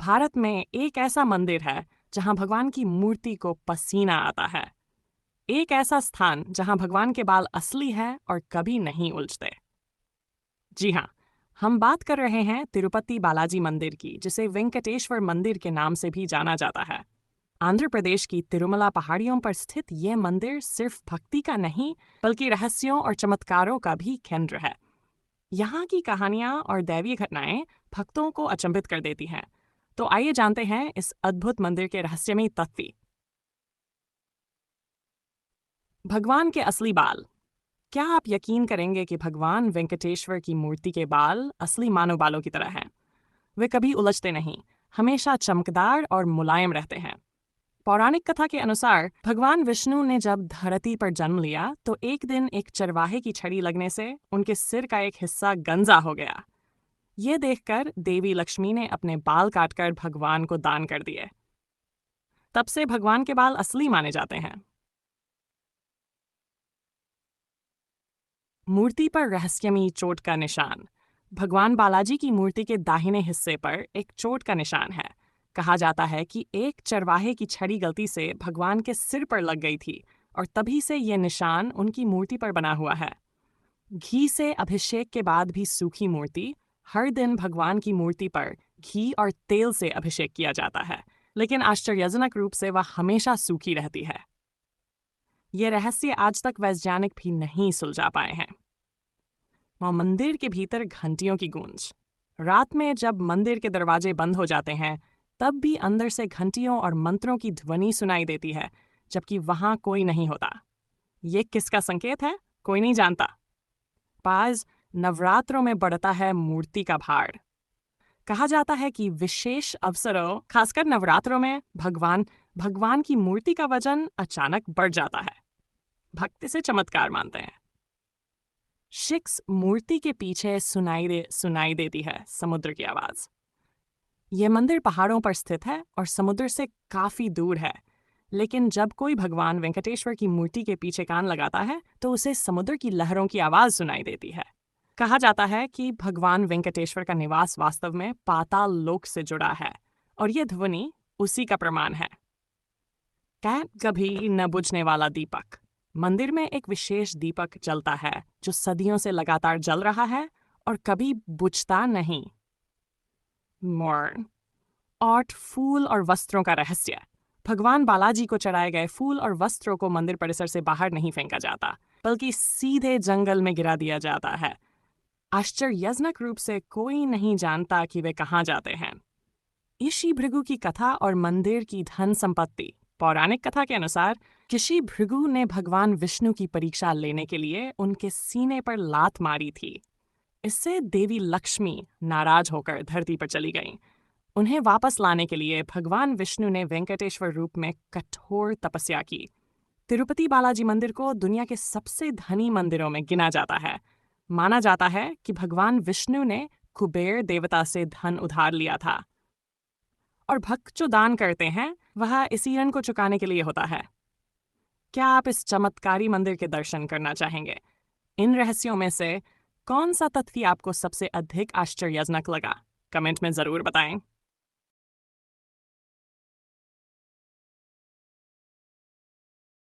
भारत में एक ऐसा मंदिर है जहां भगवान की मूर्ति को पसीना आता है। एक ऐसा स्थान जहां भगवान के बाल असली है और कभी नहीं उलझते। जी हाँ, हम बात कर रहे हैं तिरुपति बालाजी मंदिर की, जिसे वेंकटेश्वर मंदिर के नाम से भी जाना जाता है। आंध्र प्रदेश की तिरुमला पहाड़ियों पर स्थित यह मंदिर सिर्फ भक्ति का नहीं, बल्कि रहस्यों और चमत्कारों का भी केंद्र है। यहाँ की कहानियाँ और दैवीय घटनाएं भक्तों को अचंभित कर देती हैं। तो आइए जानते हैं इस अद्भुत मंदिर के रहस्यमयी तथ्य। भगवान के असली बाल। क्या आप यकीन करेंगे कि भगवान वेंकटेश्वर की मूर्ति के बाल असली मानव बालों की तरह हैं? वे कभी उलझते नहीं, हमेशा चमकदार और मुलायम रहते हैं। पौराणिक कथा के अनुसार भगवान विष्णु ने जब धरती पर जन्म लिया तो एक दिन एक चरवाहे की छड़ी लगने से उनके सिर का एक हिस्सा गंजा हो गया। ये देखकर देवी लक्ष्मी ने अपने बाल काटकर भगवान को दान कर दिए। तब से भगवान के बाल असली माने जाते हैं। मूर्ति पर रहस्यमयी चोट का निशान। भगवान बालाजी की मूर्ति के दाहिने हिस्से पर एक चोट का निशान है। कहा जाता है कि एक चरवाहे की छड़ी गलती से भगवान के सिर पर लग गई थी और तभी से ये निशान उनकी मूर्ति पर बना हुआ है। घी से अभिषेक के बाद भी सूखी मूर्ति। हर दिन भगवान की मूर्ति पर घी और तेल से अभिषेक किया जाता है, लेकिन आश्चर्यजनक रूप से वह हमेशा सूखी रहती है। ये रहस्य आज तक वैज्ञानिक भी नहीं सुलझा पाए हैं। वहाँ मंदिर के भीतर घंटियों की गूंज। रात में जब मंदिर के दरवाजे बंद हो जाते हैं, तब भी अंदर से घंटियों और मंत्रों की ध्वनि सुनाई देती है, जबकि वहां कोई नहीं होता। ये किसका संकेत है? कोई नहीं जानता। पास नवरात्रों में बढ़ता है मूर्ति का भार। कहा जाता है कि विशेष अवसरों, खासकर नवरात्रों में भगवान की मूर्ति का वजन अचानक बढ़ जाता है। भक्त इसे चमत्कार मानते हैं। शिक्स मूर्ति के पीछे सुनाई देती है समुद्र की आवाज। यह मंदिर पहाड़ों पर स्थित है और समुद्र से काफी दूर है, लेकिन जब कोई भगवान वेंकटेश्वर की मूर्ति के पीछे कान लगाता है तो उसे समुद्र की लहरों की आवाज सुनाई देती है। कहा जाता है कि भगवान वेंकटेश्वर का निवास वास्तव में पाताल लोक से जुड़ा है और यह ध्वनि उसी का प्रमाण है। कभी न बुझने वाला दीपक। मंदिर में एक विशेष दीपक जलता है जो सदियों से लगातार जल रहा है और कभी बुझता नहीं। आर्ट, फूल और वस्त्रों का रहस्य। भगवान बालाजी को चढ़ाए गए फूल और वस्त्रों को मंदिर परिसर से बाहर नहीं फेंका जाता, बल्कि सीधे जंगल में गिरा दिया जाता है। आश्चर्यजनक रूप से कोई नहीं जानता कि वे कहाँ जाते हैं। ऋषि भृगु की कथा और मंदिर की धन संपत्ति। पौराणिक कथा के अनुसार ऋषि भृगु ने भगवान विष्णु की परीक्षा लेने के लिए उनके सीने पर लात मारी थी। इससे देवी लक्ष्मी नाराज होकर धरती पर चली गईं। उन्हें वापस लाने के लिए भगवान विष्णु ने वेंकटेश्वर रूप में कठोर तपस्या की। तिरुपति बालाजी मंदिर को दुनिया के सबसे धनी मंदिरों में गिना जाता है। माना जाता है कि भगवान विष्णु ने कुबेर देवता से धन उधार लिया था और भक्त जो दान करते हैं वह इसी ऋण को चुकाने के लिए होता है। क्या आप इस चमत्कारी मंदिर के दर्शन करना चाहेंगे? इन रहस्यों में से कौन सा तथ्य आपको सबसे अधिक आश्चर्यजनक लगा? कमेंट में जरूर बताएं।